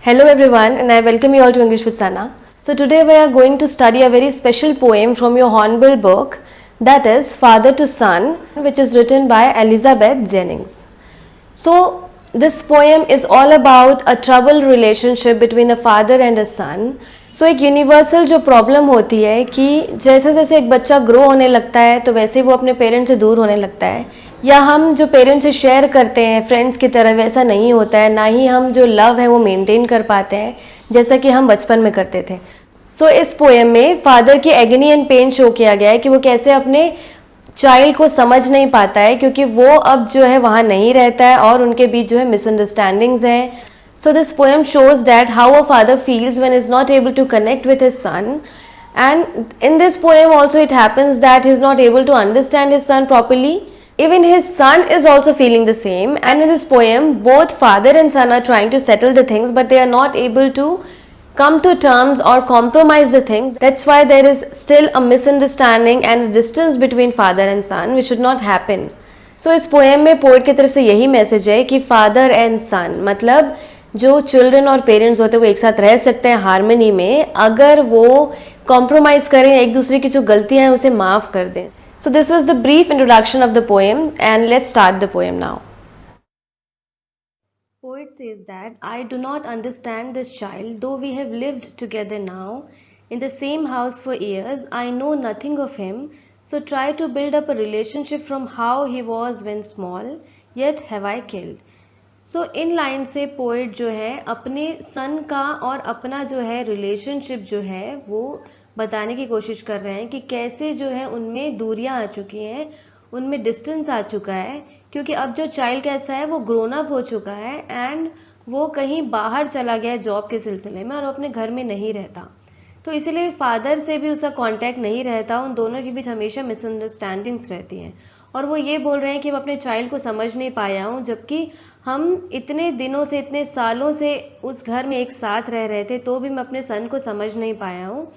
Hello everyone, and I welcome you all to English with Sana. So today we are going to study a very special poem from your Hornbill book, that is Father to Son, which is written by Elizabeth Jennings. So this poem is all about a troubled relationship between a father and a son. So एक universal जो problem होती है कि जैसे जैसे एक बच्चा grow होने लगता है तो वैसे वो अपने पेरेंट्स से दूर होने लगता है, या हम जो पेरेंट्स से शेयर करते हैं फ्रेंड्स की तरह वैसा नहीं होता है, ना ही हम जो लव है वो मेंटेन कर पाते हैं जैसा कि हम बचपन में करते थे. सो इस पोएम में फादर की एगनी एंड पेन शो किया गया है कि वो कैसे अपने चाइल्ड को समझ नहीं पाता है क्योंकि वो अब जो है वहाँ नहीं रहता है और उनके बीच जो है मिसअंडरस्टैंडिंग्स हैं. So this poem shows that how a father feels when he is not able to connect with his son, and in this poem also it happens that he is not able to understand his son properly. Even his son is also feeling the same, and in this poem both father and son are trying to settle the things but they are not able to come to terms or compromise the thing. That's why there is still a misunderstanding and a distance between father and son which should not happen. So इस poem में poet की तरफ से यही message है कि father and son मतलब जो चिल्ड्रन और पेरेंट्स होते हैं वो एक साथ रह सकते हैं हार्मनी में अगर वो कॉम्प्रोमाइज़ करें, एक दूसरे की जो गलतियां हैं उसे माफ़ कर दें. So this was the brief introduction of the poem and let's start the poem now. Poet says that I do not understand this child, though we have lived together now in the same house for years. I know nothing of him, so try to build up a relationship from how he was when small, yet have I killed. So in line से poet जो है अपने सन का और अपना जो है relationship जो है वो बताने की कोशिश कर रहे हैं कि कैसे जो है उनमें दूरियां आ चुकी हैं, उनमें डिस्टेंस आ चुका है क्योंकि अब जो चाइल्ड कैसा है वो ग्रोन अप हो चुका है एंड वो कहीं बाहर चला गया है जॉब के सिलसिले में और अपने घर में नहीं रहता, तो इसीलिए फादर से भी उसका कांटेक्ट नहीं रहता. उन दोनों के बीच हमेशा मिसअंडरस्टैंडिंग्स रहती हैं और वो ये बोल रहे हैं कि मैं अपने चाइल्ड को समझ नहीं पाया हूँ, जबकि हम इतने दिनों से इतने सालों से उस घर में एक साथ रह रहे थे तो भी मैं अपने सन को समझ नहीं पाया हूँ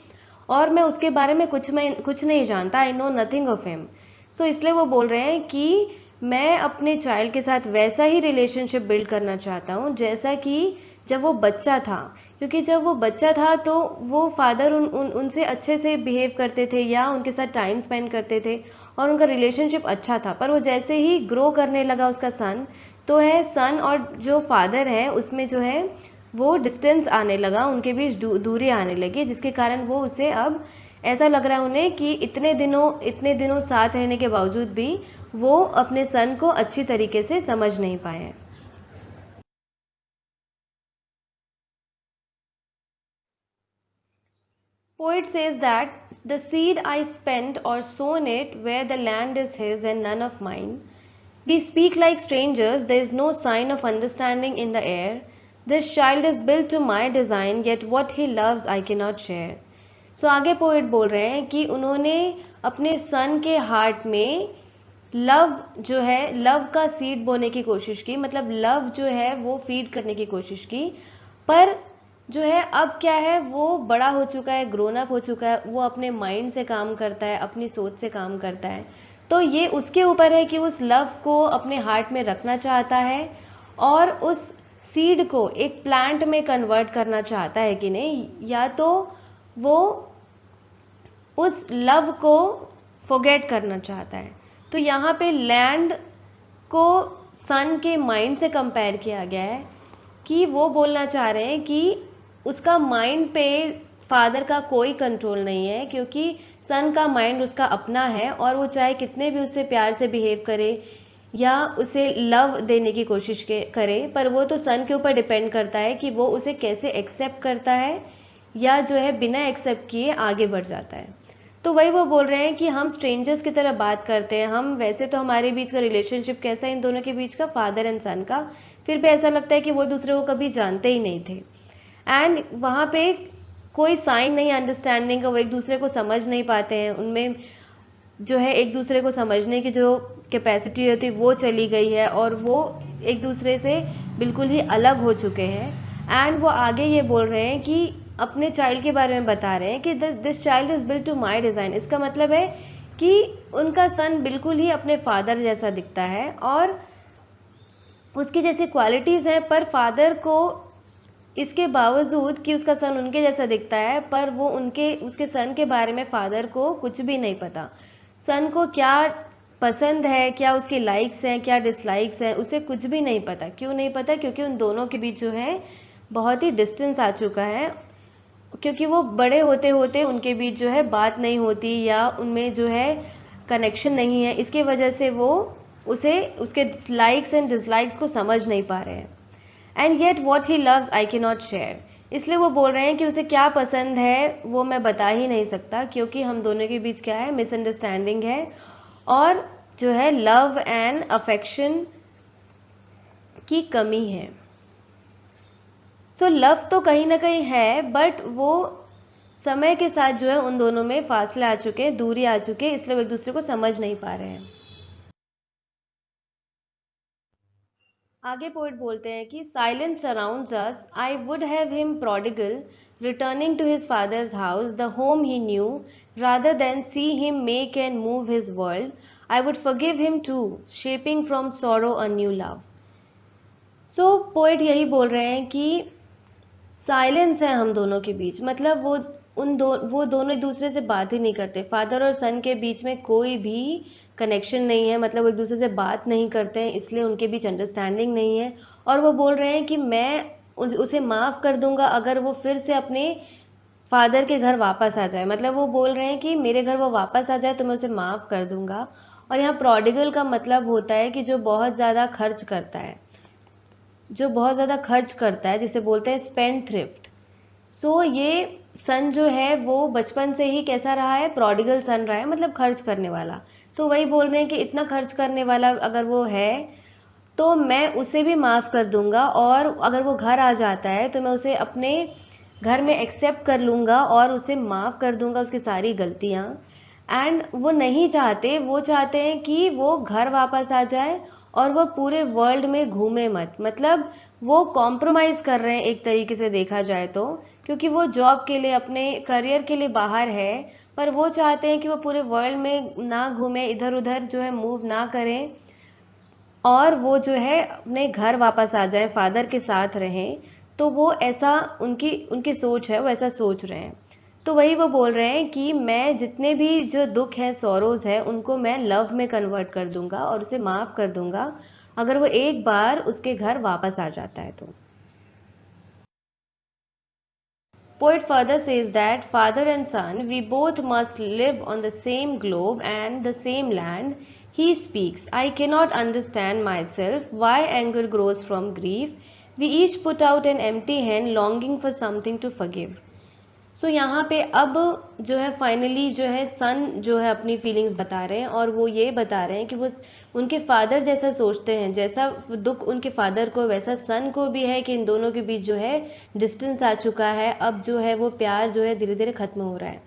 और मैं उसके बारे में कुछ नहीं जानता. I know nothing of him. So इसलिए वो बोल रहे हैं कि मैं अपने चाइल्ड के साथ वैसा ही रिलेशनशिप बिल्ड करना चाहता हूँ जैसा कि जब वो बच्चा था, क्योंकि जब वो बच्चा था तो वो फादर उनसे अच्छे से बिहेव करते थे या उनके साथ टाइम स्पेंड करते थे और उनका रिलेशनशिप अच्छा था. पर वो जैसे ही ग्रो करने लगा उसका सन, तो है सन और जो फादर है उसमें जो है वो डिस्टेंस आने लगा, उनके बीच दूरी आने लगी, जिसके कारण वो उसे अब ऐसा लग रहा है उन्हें कि इतने दिनों साथ रहने के बावजूद भी वो अपने सन को अच्छी तरीके से समझ नहीं पाए. Poet says that the seed I spent or sown it where the land is his and none of mine. We speak like strangers, there is no sign of understanding in the air. This child is built to my design, yet what he loves I cannot share. So आगे poet बोल रहे हैं कि उन्होंने अपने सन के heart में love जो है, लव का सीड बोने की कोशिश की, मतलब लव जो है वो फीड करने की कोशिश की, पर जो है अब क्या है वो बड़ा हो चुका है, ग्रोन अप हो चुका है, वो अपने माइंड से काम करता है, अपनी सोच से काम करता है. तो ये उसके ऊपर है कि उस लव को अपने हार्ट में रखना चाहता है और उस सीड को एक प्लांट में कन्वर्ट करना चाहता है कि नहीं, या तो वो उस लव को फॉरगेट करना चाहता है. तो यहाँ पे लैंड को सन के माइंड से कंपेयर किया गया है कि वो बोलना चाह रहे हैं कि उसका माइंड पे फादर का कोई कंट्रोल नहीं है क्योंकि सन का माइंड उसका अपना है और वो चाहे कितने भी उससे प्यार से बिहेव करे या उसे लव देने की कोशिश करे, पर वो तो सन के ऊपर डिपेंड करता है कि वो उसे कैसे एक्सेप्ट करता है या जो है बिना एक्सेप्ट किए आगे बढ़ जाता है. तो वही वो बोल रहे हैं कि हम स्ट्रेंजर्स की तरह बात करते हैं, हम वैसे तो हमारे बीच का रिलेशनशिप कैसा है इन दोनों के बीच का, फादर एंड सन का, फिर भी ऐसा लगता है कि वो दूसरे को कभी जानते ही नहीं थे एंड वहाँ पे कोई साइन नहीं अंडरस्टैंडिंग का, वो एक दूसरे को समझ नहीं पाते हैं, उनमें जो है एक दूसरे को समझने की जो कैपेसिटी होती है वो चली गई है और वो एक दूसरे से बिल्कुल ही अलग हो चुके हैं. एंड वो आगे ये बोल रहे हैं कि अपने चाइल्ड के बारे में बता रहे हैं कि this child is built to my design. इसका मतलब है कि उनका सन बिल्कुल ही अपने फादर जैसा दिखता है और उसकी जैसी क्वालिटीज़ हैं, पर फादर को इसके बावजूद कि उसका सन उनके जैसा दिखता है, पर वो उसके सन के बारे में फादर को कुछ भी नहीं पता। सन को क्या पसंद है, क्या उसकी लाइक्स हैं, क्या डिसलाइक्स हैं, उसे कुछ भी नहीं पता। क्यों नहीं पता? क्योंकि उन दोनों के बीच जो है बहुत ही डिस्टेंस आ चुका है, क्योंकि वो बड़े होते होते उनके बीच जो है बात नहीं होती या उनमें जो है कनेक्शन नहीं है। इसके वजह से वो उसके लाइक्स एंड डिसलाइक्स को समझ नहीं पा रहे हैं। And yet what he loves I can not share. इसलिए वो बोल रहे हैं कि उसे क्या पसंद है वो मैं बता ही नहीं सकता, क्योंकि हम दोनों के बीच क्या है, मिसअंडरस्टैंडिंग है और जो है लव एंड अफेक्शन की कमी है। सो लव तो कहीं ना कहीं है, बट वो समय के साथ जो है उन दोनों में फासले आ चुके हैं, दूरी आ चुके हैं, इसलिए वो एक दूसरे को समझ नहीं पा रहे हैं। आगे पोइट बोलते हैं कि silence surrounds us, I would have him prodigal returning to his father's house, the home he knew, rather than see him make and move his world, I would forgive him too, shaping from sorrow a new love. So poet यही बोल रहे हैं कि silence है हम दोनों के बीच, मतलब वो दोनों एक दूसरे से बात ही नहीं करते। फादर और सन के बीच में कोई भी कनेक्शन नहीं है, मतलब वो एक दूसरे से बात नहीं करते हैं, इसलिए उनके बीच अंडरस्टैंडिंग नहीं है। और वो बोल रहे हैं कि मैं उसे माफ कर दूंगा अगर वो फिर से अपने फादर के घर वापस आ जाए। मतलब वो बोल रहे हैं कि मेरे घर वो वापस आ जाए तो मैं उसे माफ कर दूंगा। और यहाँ प्रोडिगल का मतलब होता है कि जो बहुत ज्यादा खर्च करता है, जिसे बोलते हैं स्पेंड थ्रिफ्ट। सो ये सन जो है वो बचपन से ही कैसा रहा है, प्रोडिगल सन रहा है, मतलब खर्च करने वाला। तो वही बोल रहे हैं कि इतना खर्च करने वाला अगर वो है तो मैं उसे भी माफ कर दूंगा, और अगर वो घर आ जाता है तो मैं उसे अपने घर में एक्सेप्ट कर लूंगा और उसे माफ कर दूंगा उसकी सारी गलतियां। एंड वो नहीं चाहते, वो चाहते हैं कि वो घर वापस आ जाए और वो पूरे वर्ल्ड में घूमे मत। मतलब वो कॉम्प्रोमाइज कर रहे हैं एक तरीके से देखा जाए तो, क्योंकि वो जॉब के लिए, अपने करियर के लिए बाहर है, पर वो चाहते हैं कि वो पूरे वर्ल्ड में ना घूमे, इधर उधर जो है मूव ना करें, और वो जो है अपने घर वापस आ जाए, फादर के साथ रहें। तो वो ऐसा उनकी उनकी सोच है, वो ऐसा सोच रहे हैं। तो वही वो बोल रहे हैं कि मैं जितने भी जो दुख है, सॉरोज है, उनको मैं लव में कन्वर्ट कर दूंगा और उसे माफ कर दूंगा अगर वो एक बार उसके घर वापस आ जाता है तो। Poet further says that father and son, we both must live on the same globe and the same land. He speaks, I cannot understand myself why anger grows from grief. We each put out an empty hand longing for something to forgive. सो यहाँ पे अब जो है finally जो है सन जो है अपनी फीलिंग्स बता रहे हैं, और वो ये बता रहे हैं कि वो उनके फादर जैसा सोचते हैं, जैसा दुख उनके फादर को वैसा सन को भी है कि इन दोनों के बीच जो है डिस्टेंस आ चुका है। अब जो है वो प्यार जो है धीरे धीरे खत्म हो रहा है।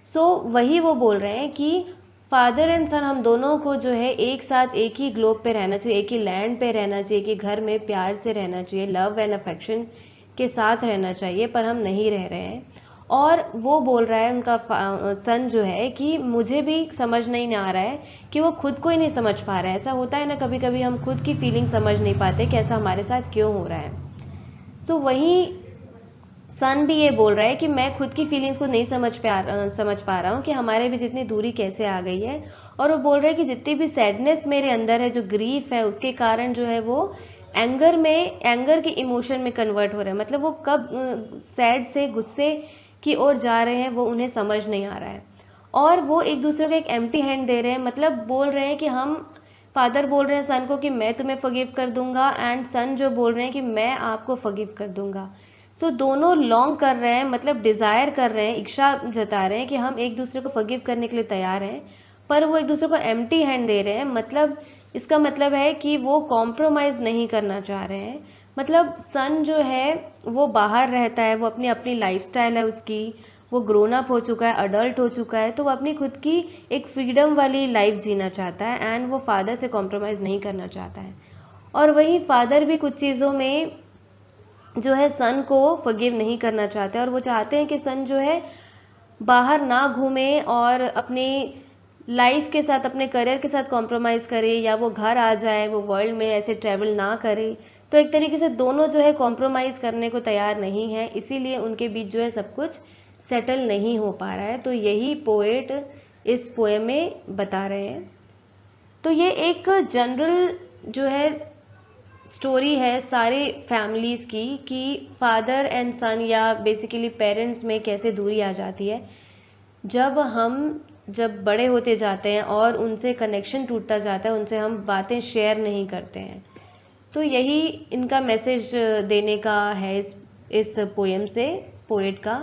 सो वही वो बोल रहे हैं कि फादर एंड सन, हम दोनों को जो है एक साथ एक ही ग्लोब पे रहना चाहिए, एक ही लैंड पे रहना चाहिए, कि घर में प्यार से रहना चाहिए, लव एंड अफेक्शन के साथ रहना चाहिए, पर हम नहीं रह रहे हैं। और वो बोल रहा है उनका सन जो है कि मुझे भी समझ नहीं आ रहा है कि वो खुद को ही नहीं समझ पा रहा है। ऐसा होता है ना, कभी कभी हम खुद की फीलिंग समझ नहीं पाते कि ऐसा हमारे साथ क्यों हो रहा है। सो वही सन भी ये बोल रहा है कि मैं खुद की फीलिंग्स को नहीं समझ पा रहा हूँ कि हमारे भी जितनी दूरी कैसे आ गई है। और वो बोल रहा है कि जितनी भी सैडनेस मेरे अंदर है, जो ग्रीफ है, उसके कारण जो है वो एंगर के इमोशन में कन्वर्ट हो रहा है। मतलब वो कब सैड से गुस्से की ओर जा रहे हैं वो उन्हें समझ नहीं आ रहा है। और वो एक दूसरे को एक एम्प्टी हैंड दे रहे हैं, मतलब बोल रहे हैं कि हम, फादर बोल रहे हैं सन को कि मैं तुम्हें फॉरगिव कर दूंगा, एंड सन जो बोल रहे हैं कि मैं आपको फॉरगिव कर दूंगा। सो दोनों लॉन्ग कर रहे हैं, मतलब डिजायर कर रहे हैं, इच्छा जता रहे हैं कि हम एक दूसरे को फॉरगिव करने के लिए तैयार हैं, पर वो एक दूसरे को एम्प्टी हैंड दे रहे हैं। मतलब इसका मतलब है कि वो कॉम्प्रोमाइज नहीं करना चाह रहे हैं। मतलब सन जो है वो बाहर रहता है, वो अपनी अपनी लाइफस्टाइल है उसकी, वो ग्रोन अप हो चुका है, अडल्ट हो चुका है, तो वो अपनी खुद की एक फ्रीडम वाली लाइफ जीना चाहता है, एंड वो फादर से कॉम्प्रोमाइज नहीं करना चाहता है। और वही फादर भी कुछ चीज़ों में जो है सन को फॉरगिव नहीं करना चाहते, और वो चाहते हैं कि सन जो है बाहर ना घूमे और अपनी लाइफ के साथ, अपने करियर के साथ कॉम्प्रोमाइज़ करे, या वो घर आ जाए, वो वर्ल्ड में ऐसे ट्रैवल ना करे। तो एक तरीके से दोनों जो है कॉम्प्रोमाइज करने को तैयार नहीं है, इसीलिए उनके बीच जो है सब कुछ सेटल नहीं हो पा रहा है। तो यही पोएट इस पोएम में बता रहे हैं। तो ये एक जनरल जो है स्टोरी है सारे फैमिलीज की कि फादर एंड सन या बेसिकली पेरेंट्स में कैसे दूरी आ जाती है जब बड़े होते जाते हैं और उनसे कनेक्शन टूटता जाता है, उनसे हम बातें शेयर नहीं करते हैं। तो यही इनका मैसेज देने का है इस पोएम से पोएट का,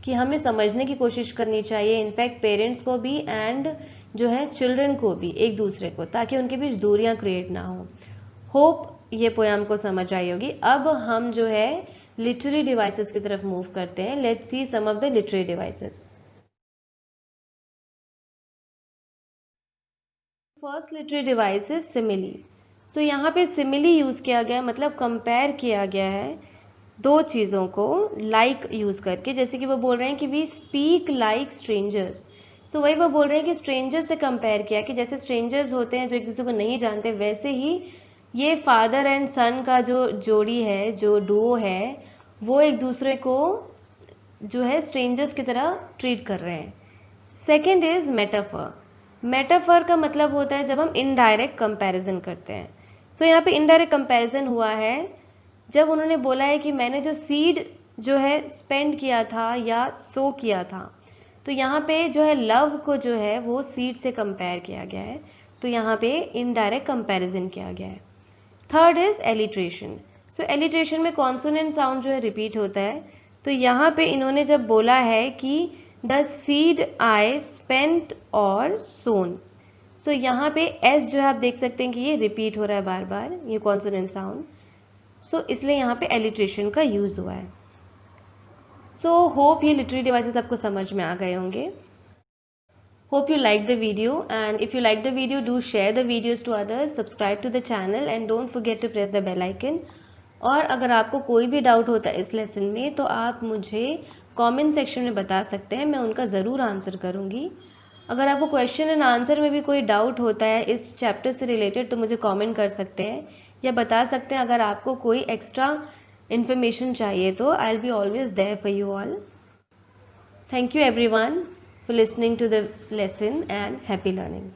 कि हमें समझने की कोशिश करनी चाहिए इनफैक्ट पेरेंट्स को भी एंड जो है चिल्ड्रन को भी एक दूसरे को, ताकि उनके बीच दूरियां क्रिएट ना हो। होप ये पोएम को समझ आई होगी। अब हम जो है लिटरेरी डिवाइसेस की तरफ मूव करते हैं। Let's see some of the literary devices. First literary device is simile. So यहाँ पे सिमिली यूज किया गया है, मतलब कंपेयर किया गया है दो चीजों को लाइक यूज करके। जैसे कि वो बोल रहे हैं कि वी स्पीक लाइक स्ट्रेंजर्स। सो वही वो बोल रहे हैं कि स्ट्रेंजर्स से कंपेयर किया, कि जैसे स्ट्रेंजर्स होते हैं जो एक दूसरे को नहीं जानते, वैसे ही ये फादर एंड सन का जो जोड़ी है, जो डुओ है, वो एक दूसरे को जो है स्ट्रेंजर्स की तरह ट्रीट कर रहे हैं। Second is metaphor. मेटाफर का मतलब होता है जब हम इनडायरेक्ट कंपैरिजन करते हैं। सो यहाँ पे इनडायरेक्ट कंपैरिजन हुआ है जब उन्होंने बोला है कि मैंने जो सीड जो है स्पेंड किया था या सो किया था, तो यहाँ पे जो है लव को जो है वो सीड से कंपेयर किया गया है, तो यहाँ पे इनडायरेक्ट कंपैरिजन किया गया है। Third is alliteration. So alliteration में कॉन्सोनेंट साउंड जो है रिपीट होता है, तो यहाँ पे इन्होंने जब बोला है कि द सीड आई स्पेंट और सोन, सो यहाँ पे एस जो है आप देख सकते हैं कि ये रिपीट हो रहा है बार बार, ये कॉन्सोनेंट साउंड, सो इसलिए यहाँ पे एलिट्रेशन का यूज हुआ है। सो होप ये लिटरेरी डिवाइसेस आपको समझ में आ गए होंगे। Hope you like the video, and if you like the video, do share the videos to others, subscribe to the channel and don't forget to press the bell icon. और अगर आपको कोई भी डाउट होता है इस लेसन में तो आप मुझे कमेंट सेक्शन में बता सकते हैं, मैं उनका ज़रूर आंसर करूँगी। अगर आपको क्वेश्चन एंड आंसर में भी कोई डाउट होता है इस चैप्टर से रिलेटेड तो मुझे कमेंट कर सकते हैं या बता सकते हैं। अगर आपको कोई एक्स्ट्रा इन्फॉर्मेशन चाहिए तो I will be always there for you all. Thank you everyone for listening to the lesson and happy learning.